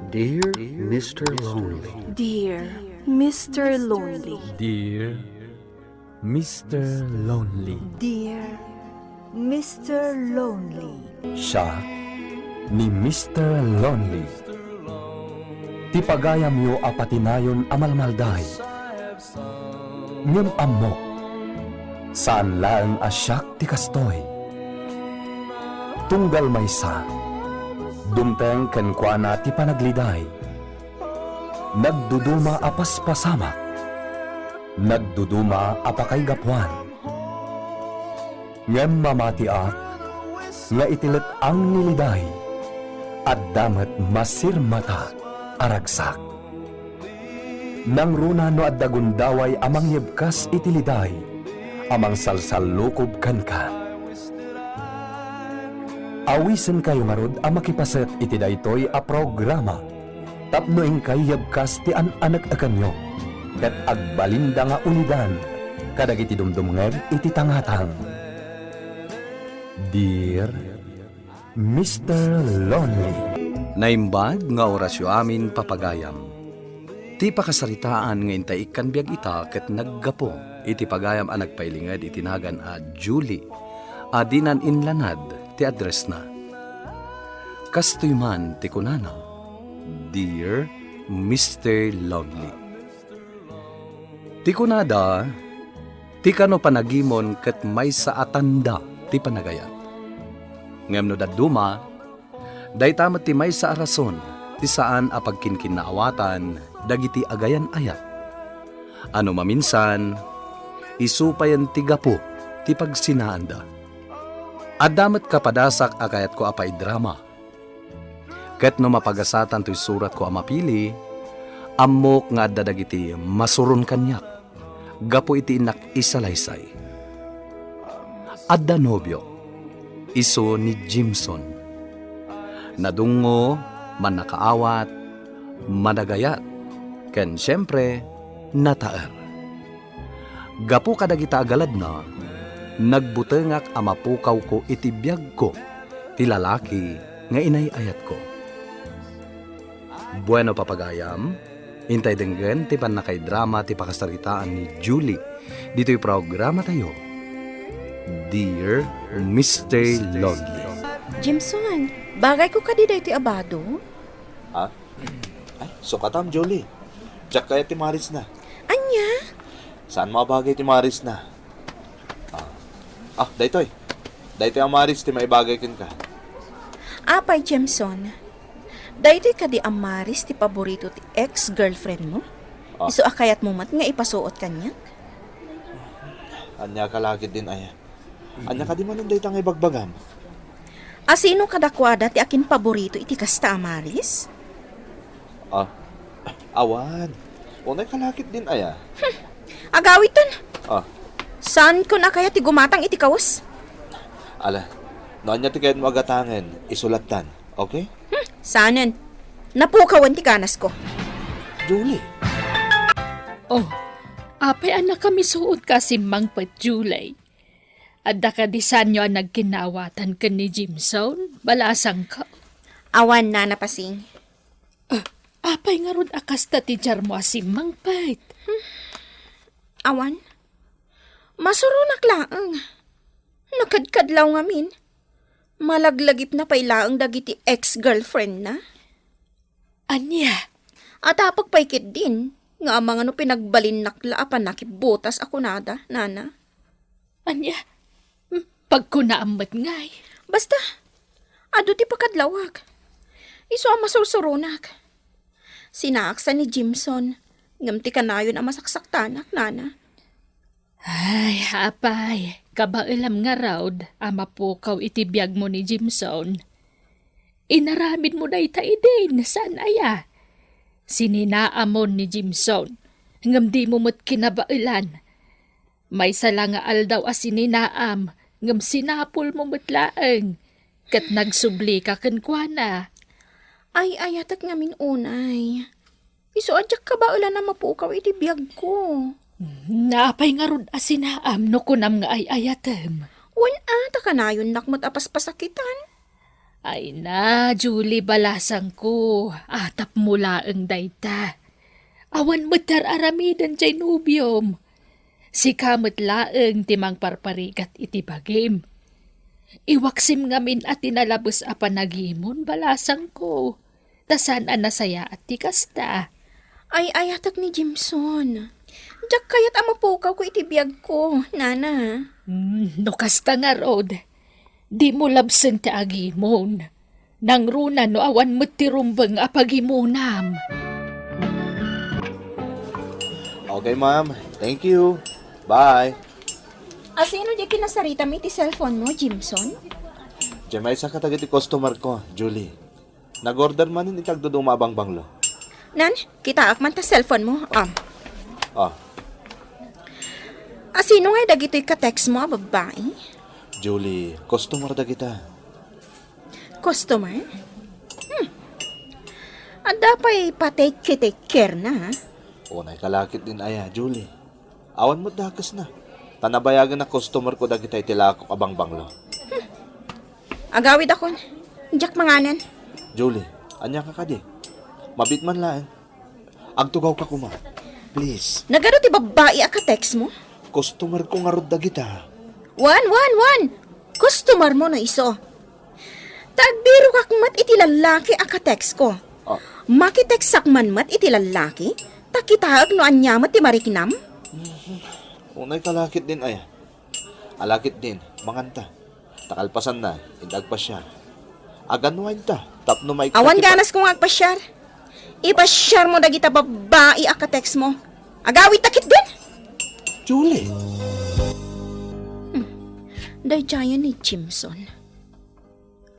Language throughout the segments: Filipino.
Dear Mr. Lonely. Dear Mr. Lonely. Dear Mr. Lonely. Dear Mr. Lonely. Siya ni Mr. Lonely. Ti pagayam yo apatinayon amalmalday. Ngem ammo, saan laeng asyak ti kastoy. Tunggal maysa, dumteng kenkwana ti panagliday. Nagduduma apas pasamak, nagduduma apakay gapuan. Ngem mamatiak, nga itilet ang niliday, at damat masirmata aragsak. Nang runa no at dagundaway amang yebkas itiliday, amang salsalukob kanka. Awisen kayo ngarod ang makipaset iti daytoy a programa. Tapno kay yebkas ti anak akanyo, ket agbalinda nga ulidan, kadag iti dumdumngeg iti tangatang. Dear Mr. Lonely. Naimbag nga orasyo amin papagayam. Ti pakasaritaan nga intay ikan biag ita ket naggapo iti pagayam a nagpailinged itinagan a Julie. Adinan inlanad ti address na. Kastoy man ti kunana. Dear Mr. Lonely. Ti kunada, ti kano panagimon ket may sa atanda ti panagayat. Ngem no daduma, daytamet ti may sa arason, ti saan a pagkinkinnaawatan, dagiti agayan ayat. Ano maminsan, isupayan ti gapo, ti pagsinaanda. Adamet kapadasak akayat ko apay drama. Ket no mapagasatan to'y surat ko amapili, amok nga dadagiti masuron kanyak, gapo iti inak isalaysay. Adda nobyo, iso ni Jimson. Nadungo, manakaawat, managayat, ken siyempre, nataer. Gapo kadagita agalad na, nagbutengak amapukaw ko iti biyag ko, ti lalaki nga inayayat ko. Bueno papagayam, intay denggen ti panakay drama ti pakasaritaan ni Julie. Dito'y programa tayo. Dear Mr. Lonely. Jimson, bagay ko kadiday ti abado? Ha? Ay, sukatam, Julie. Tsak kaya ti Maris na. Anya? Saan mabagay ti Maris na? Daytoy. Daytoy ang Maris ti maibagay kin ka. Apay, Jimson. Daytoy ka di amaris ti paborito ti ex-girlfriend mo? Iso akayat mo mat nga ipasuot kanya? Anya ka lagi din, aya. Anya ka di man yung daytang ibagbagam. Asino kadakwada ti akin paborito iti kasta amaris? Awan. Unay kalakit din, aya. Agawiton! Ah, Saan ko na kaya ti gumatang iti kawas? ala. Noon niya ti kayo mo agatangan, isulatan. Okay? Sanan? Napukawan ti kanas ko. Julie. Oh, apay anak kami suot kasi mangpet July. Adda ka di sanyo ang nagkinawatan ka ni Jimson, balasang ka. Awan na napasing. Apay nga rod akas ta ti jar mo asim mangpet. Awan? Masurunak laang. Nakadkadlaw ngamin. Malaglagip na pailaang dagiti ex-girlfriend na. Anya, At apagpaikit din, nga amang ano pinagbalin nakla apan nakibutas ako nada, nana. anya, pagkunaamat ngay. Basta, ado ti pakadlawag. Iso ang masursurunak. Sinaksa ni Jimson, ngamti kanayon ang masaksaktanak, nana. Ay, apay, kabailam nga raud, amapukaw itibiyag mo ni Jimson. Inaramid mo na itaidin, saan aya? Sininaamon ni Jimson, ngam di mo mo't kinabailan. May sala nga aldaw as sininaam, ngam sinapol mo mo't laeng, kat nagsubli ka kenkwana. Ay, ayatak ngamin unay. Iso adyak ka ba ulan na mapukaw itibiyag ko? Napay nga rod asinaam no kunam nga ay ayatem. Wan ata kanayon nakmat apas pasakitan. Ay na, Julie, balasang ko. Atap mula ang dayta. Awan matar aramidan jay nubiom. Si kamot laeng timang parparigat iti bagim. Iwaksim ngamin at tinalabos a panagimon, balasang ko. Tasan an nasaya at tikasta. Ay ayatak ni Jimson. Diyak kayat amapukaw ko itibiyag ko, nana. No kasta nga, Rod. Di mo labsen ti agimon. Nang runa no awan mo tirumbang apagimunam. Okay, ma'am. Thank you. Bye. Asino di kinasarita mo iti cellphone mo, Jimson? Diyan may isa katagit ti customer ko, Julie. Nag-order man ni itagdudumabang banglo. Nan, kita akman ta cellphone mo. Ah, Asino nga dagito'y ka-text mo, babae? Julie, customer da kita. Customer? Ada pa'y patake care na, ha? Unay kalakit din aya, Julie. Awan mo dakas na. Tanabayagan na customer ko da kita itilakok abang banglo. Agawid ako. Diyak manganan. Julie, anya ka kadi. Mabit man lang. Agtugaw ka kuma. Please. Nagano ti babae ka-text mo? Customer ko nga rod da kita. One. Customer mo na iso. Tagbiro kakmat iti lalaki ka-text ko. Ah, Makitext sakman mat iti lalaki? Takitaag no anya mat ti mariknam? unay kalakit din aya. Alakit din, manganta. Takalpasan na, indag pa siya. Aganwain ta, tapno may... Awan ganas kong agpasyar. Ipasyar mo dagita babae ka-text mo. Agawid takit din. Julie! Dayjayan ni Jimson.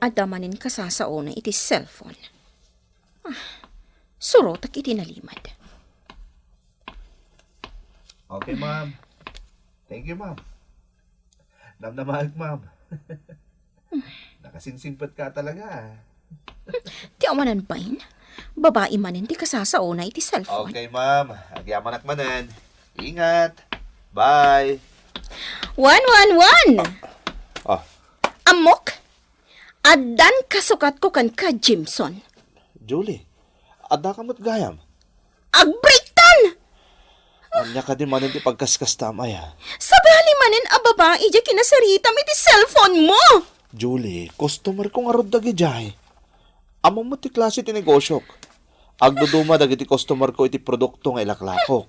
Adamanin kasasaona iti cellphone. Surotak iti nalimad. Okay, ma'am. Thank you, ma'am. Namnamahag, ma'am. Nakasingsingpat ka talaga. Ti amanan bain? Babae manin ti kasasaona iti cellphone. Okay, ma'am. Agyaman akmanan. Ingat. Bye. One. Ah, Amok? Adan kasukat ko kan ka, Jimson. Julie. Ada ka mo't gayam. Agbreaktan! Anya ka din manin ti pagkaskas tamaya. Sabali manin a babae di kinasarita iti cellphone mo. Julie, customer ko nga rod dagi jay. Amo mo ti klase ti negosyok. Agduduma dagiti customer ko iti produkto nga ilaklakok.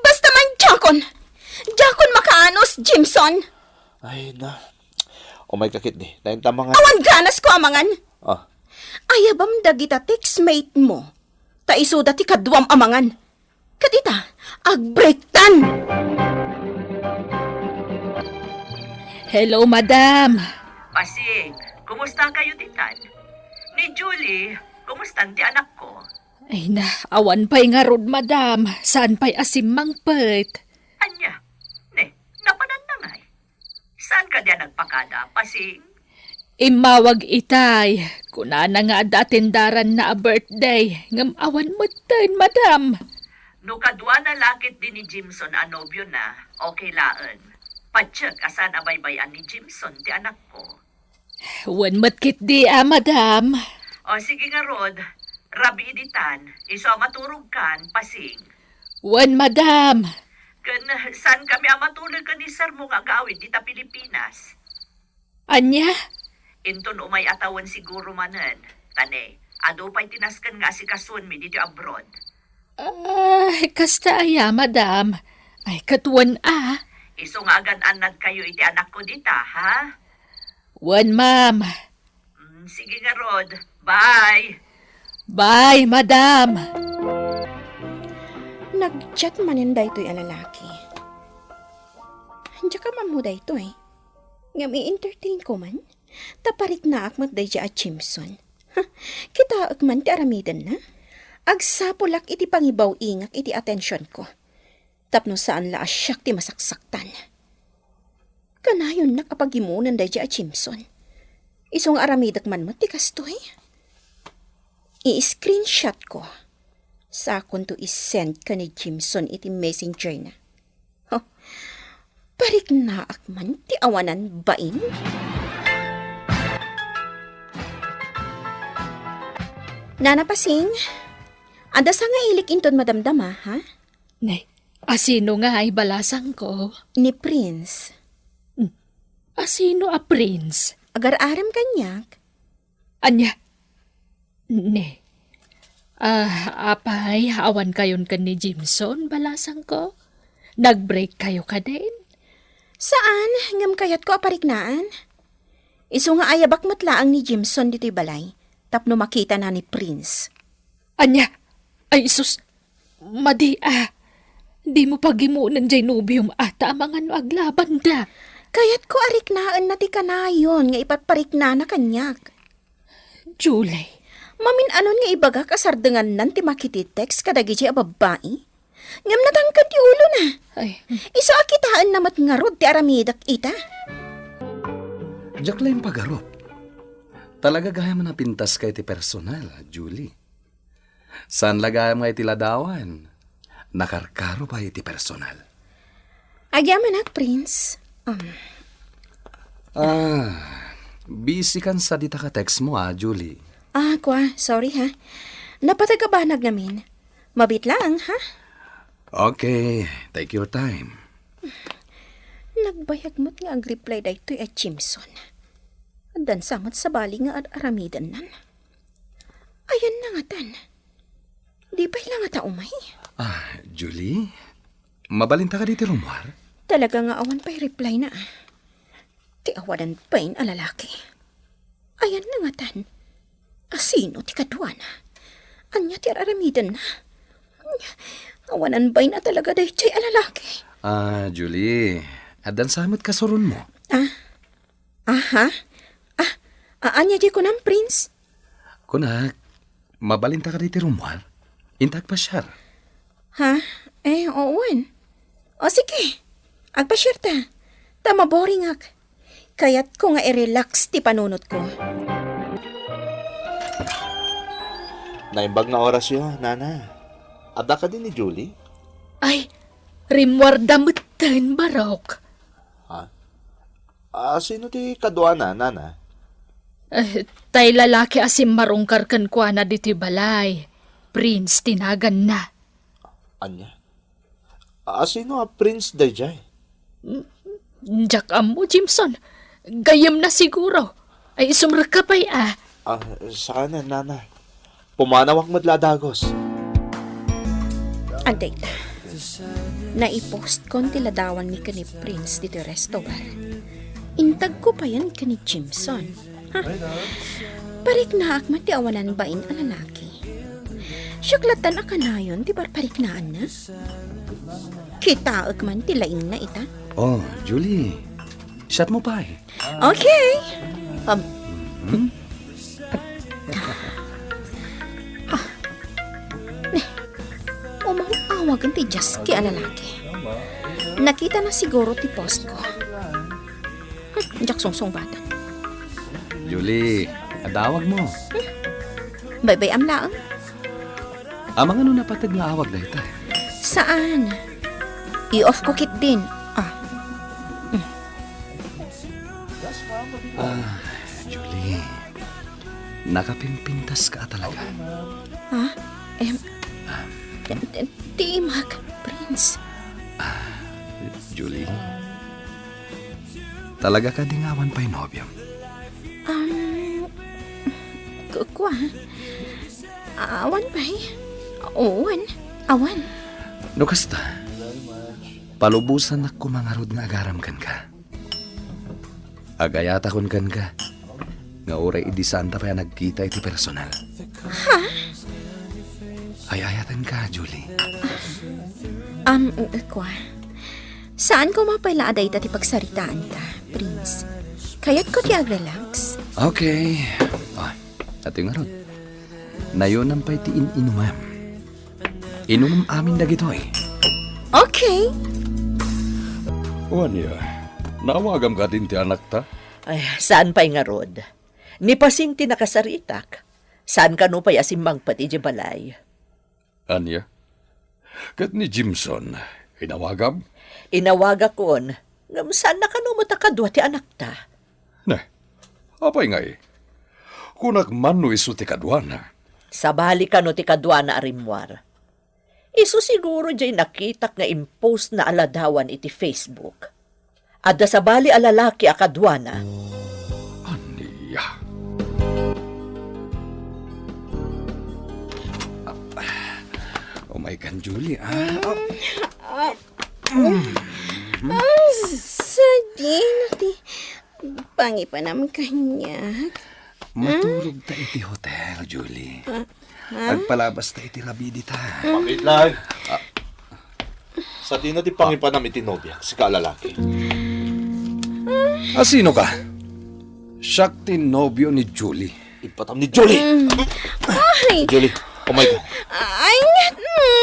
Basta man Jakon. Jakon makaanos, Jimson. Ay na. O may kakit di. Dahil tama nga. Awan ganas ko amangan. Ah, Ayabam dagita textmate mo. Taisuda ti kadwam amangan. Kadita, agbreaktan! Hello, madam. Pasing, kumusta kayo titan? Ni Julie, kumusta ti anak ko? Ay na, awan pa'y nga rod, madam. Saan pa'y asim mangpet? Anya, ne, napanan na ngay. Saan ka diyan nagpakada, Pasing? Imawag itay. Kuna na nga datindaran na a birthday. Ngam awan mo tayo, madam. No kadwa na lakit din ni Jimson a nobyo na, okay laan. Patsyak asan abaybayan ni Jimson ti anak ko. Wan matkit di madam. O sige nga Rod, rabi editan, iso maturog kan, Pasing. Wan, madam. Kan saan kami amatulog ka ni Sir mo nga gawin dita Pilipinas? Anya? Inton umay atawan siguro manen. Tane, ado pa'y tinaskan nga si kasun mi dito abroad. Kasta aya, madam. Ay, katuan Iso nga agan-anad kayo iti anak ko dita, ha? Wan, ma'am. Sige nga, Rod. Bye! Bye, madam. Nag-chat manin da ito'y alalaki. Diya ka mamuda ito eh. Ngam i-entertain ko man. Taparik na akmat day at Jimson. Kita akman ti aramidan na. Agsapulak iti pangibaw ingak iti atensyon ko. Tapno saan la asyak ti masaksaktan. Kanayon nakapagimunan day at Jimson. Isong aramidak man mat ti kastoy. I-screenshot ko. Sa akon to isend ka ni Jimson iti messenger na. Parik na akman ti awanan bain. Nanapasing, anda sa nga ilik inton madamdama, ha? Ne, asino nga ay balasang ko? Ni Prince. Asino a prince? Agar-aram kanyak. Anya? Ne. Apay, awan kayon ka ni Jimson, balasang ko? Nag-break kayo ka din? Saan? Ngam kayat ko apariknaan? Iso nga ayabak matlaang ni Jimson dito'y balay. Tapno makita na ni Prince. Anya? Ay sus, madi Di mo pagimunan dyan nubium ata mga no aglaban da. Kayat ko ariknaan na ti kanayon nga ipatparikna na kanyak. Julie. Mamin anon nga ibaga kasardengan nan ti makititex kadagi siya babae. Ngam natangkad ti ulo na. Ay, Iso akitaan namat nga rod ti aramidak ita. Diyak lang pagarop. Talaga gaya man na pintas kay ti personal, Julie. Saan lagayam nga iti ladawan? Nakarkaro pa iti personal. Agyaman ak, Prince. Busy kan sa dita ka text mo Julie. Kwa, sorry ha. Napatagabanag namin. Mabit lang, ha? Okay, take your time. Nagbayag mo't nga ang reply da ito'y at Jimson. Andan samot sa bali nga at aramidan nan. Ayan na nga tan. Di pa ilang ata umay. Julie, mabalinta ka dito rumwar? Talaga nga awan pa'y reply na. Ti awanan pa'y alalaki. Ayan na nga tan. Asino ti kadwa na. Anya ti aramidan na. Awanan pa'y na talaga dahi chay alalaki. Julie, adan samot kasurun mo. Aha? Anya di ko ng Prince? Kunak, mabalinta ka dito rumwar? Intag pa siyar. Ha? Owan. O sige. Agpasyar ta. Tama boring ak. Kaya't ko nga i-relax ti panunot ko. Naimbag na oras yun, Nana. Ada ka din ni Julie? ay, rimwarda mutan barok. Sino ti kadwana, Nana? Tay lalaki asim marungkar kan kwa na diti balay. Prince tinagan na. Anya? Sino a Prince Dayjay? Jack mo, Jimson. Gayam na siguro. Ay sumrakapay Sana, Nana. Pumanawak madladagos. Antay ta. Naipost ko ang tiladawan ni kani Prince dito restaurant. Intag ko pa yan kani Jimson. Parik na akmat ti awanan bain ang lalaki. Syuklatan akanayon ti barpariknaan na. Kita akman ti laing na ita. Julie, shot mo pa Okay. Umawagan ti Jaski ang lalaki. Nakita na siguro ti post ko. Jak song bata. Julie, adawag mo. Bye-bye amlaang. Amang ano napatag nga awag dahil tayo? Saan? I-off ko kit din. Julie, nakapimpintas ka talaga. Tiimag, Prince. Julie, talaga ka dingawan pa'y nobyo? Kwa? Awan pa Awan. No kasta, palubusan ako mga rod nga agaram kan ka. Agayata kon kan ka. Nga oray idi santa pa nagkita iti personal. Ha? Ayayatan ka, Julie. Kwa? Saan ko mapayla aday ti pagsaritaan ta, Prince? Kaya't ko ti ag-relax. Okay. Ato nga rod. Nayon pa'y ti inumam. Inumam amin na gito Okay. Wanya, nawagam ka din ti anak ta? Ay, saan pa'y nga rod? Ni pasing ti nakasaritak. Saan ka no pa'y asimbang pati di balay? Anya? Kat ni Jimson, inawagam? Inawaga kon, ngam saan na ka no matakadwa ti anak ta? Apay nga Kunak man no iso ti kadwana. Sabali ka no ti kadwa na arimwar. Isu siguro jay nakitak nga impost na aladawan iti Facebook. Adda sabali alalaki a kadwa na. Aniya. Oh my God, Julie, Sadin, ti pangi pa naman kanya. Matulog ta iti hotel, Julie. Agpalabas ta iti rabidita. Bakit lang? Sa di na di pangipanam itinobya, si kalalaki. Sino ka? Siyak tinobyo ni Julie. Ipatam ni Julie! Ay, Julie, oh my God. ay,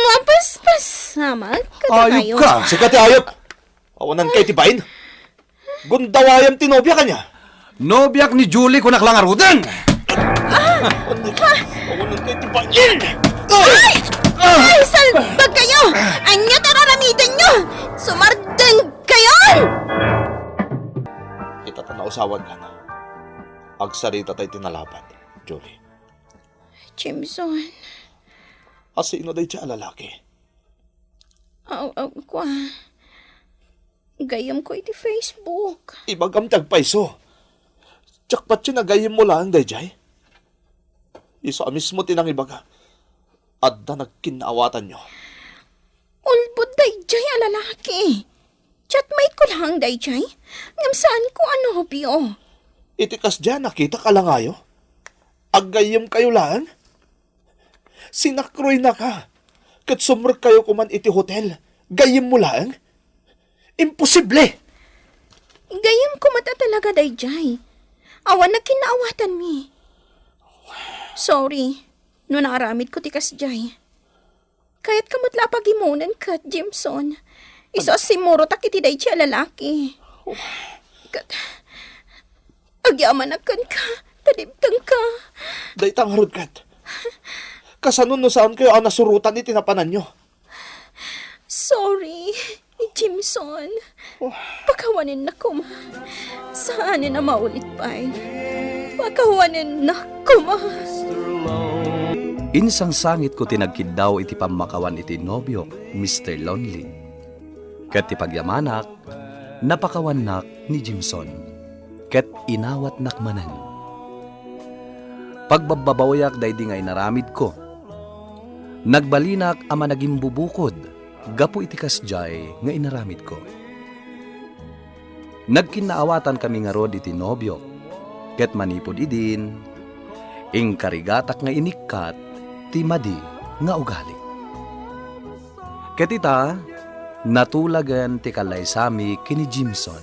mapaspas sama ka Ayop ka! Si Kati Ayop! Awanan kay tibain! Gundawayam tinobya ka niya! Nobyak ni Julie kung naklangarudan! Awanan kay tibain! Ay, salbag kayo! Anya tararamidan nyo! Sumardan kayo! Itatanausawan ka na. Agsarita tayo tinalaban, Julie. Jimson, Asino day siya lalaki? aw ko gayam ko iti Facebook. Ibagam tagpaiso. Tsak siya nagayim mo lang day jay. Iso mismo tinang ibaga. Adda nagkinaawatan nyo. Ulbod dayjay a lalaki. Chatmate ko lang dayjay. Ngam saan ko ano hobyo. Itikas dyan, nakita ka lang ayo. Agayim kayo lang. Sinakroy na ka. Kat sumr kayo kuman iti hotel. Gayim mo lang. Imposible. Gayam ko mata talaga dayjay. Awan na kinaawatan mi. Sorry. No naaramid ko tikas jay. Kaya't kamatla pagimunan ka, Jimson. Isa simuro takiti dayjay lalaki. Kat... Agyaman ka, talibtang ka. Daytang harod kat. Kasanon no saan kayo ang nasurutan ni tinapanan nyo? Sorry, Jimson. Pakawanin na ko, ma. Saanin na maulit pa'y. Pakawanin na ko, ma. Insang sangit ko tinagkid daw iti pamakawan iti nobyo, Mr. Lonely. Kat ipagyamanak, napakawanak ni Jimson. Ket inawat nakmanan. Pagbababawayak day di ngay naramid ko. Nagbalinak ama naging bubukod, gapu iti kasjay nga inaramid ko. Nagkinaawatan kami nga rod iti nobyo, ket manipod idin, ingkarigatak nga inikat, timadi nga ugali. Ket ita, natulagan ti kalaysami kini Jimson.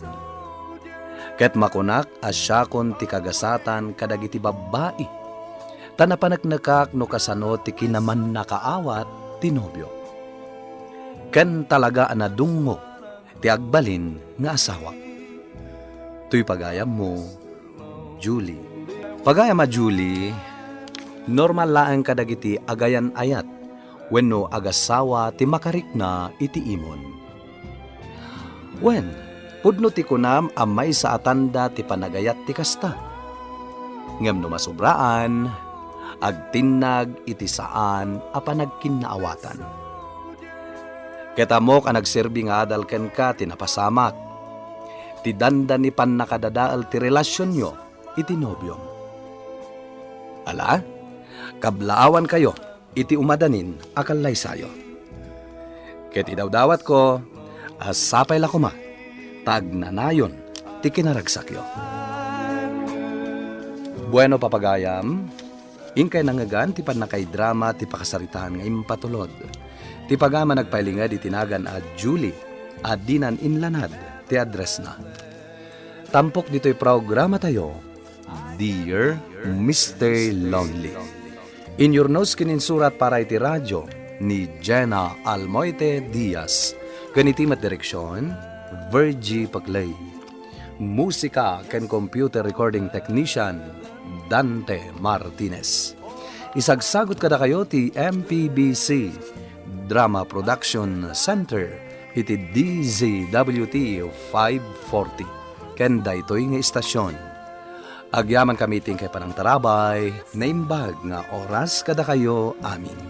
Ket makunak asyakon ti kagasatan kadagiti babae. Tanapanaknakak no kasano ti kinaman nakaawat ti nobyo. Ken talaga anadungo ti agbalin nga asawa. Tuy pagayam mo, Julie. Pagayam Julie, normal laeng kadagiti agayan ayat wenno agasawa ti makarikna iti imon. Pudno ti kunam amay sa atanda ti panagayat ti kasta. Ngem no masubraan, agtinag iti saan a panagkinaawatan. Ketamok ang nagserbi nga adal ken ka tinapasamak. Ti danda ni pan nakadadaal ti relasyon nyo iti nobyo. Ala, kablaawan kayo iti umadanin akallay sayo. Ket idawdawat ko, asapay la kuma. Tagnanayon, ti kinaragsakyo. Bueno papagayam, ingkay nangagan ti panakay drama ti pakasaritahan nga impatulod. Ti pagama nagpailingad itinagan a Julie, a dinan inlanad ti address na. Tampok dito'y programa tayo, Dear Mr. Lonely. In your notes kininsurat para iti radyo ni Jenna Almoite Diaz. Ganitimat direksyon, Virgie Paglay. Musika ken computer recording technician Dante Martinez. Isagsagot kada kayo ti MPBC Drama Production Center iti DZWT 540 ken daytoy nga istasyon. Agyaman kami ting kay parang tarabay, naimbag nga oras kada kayo amin.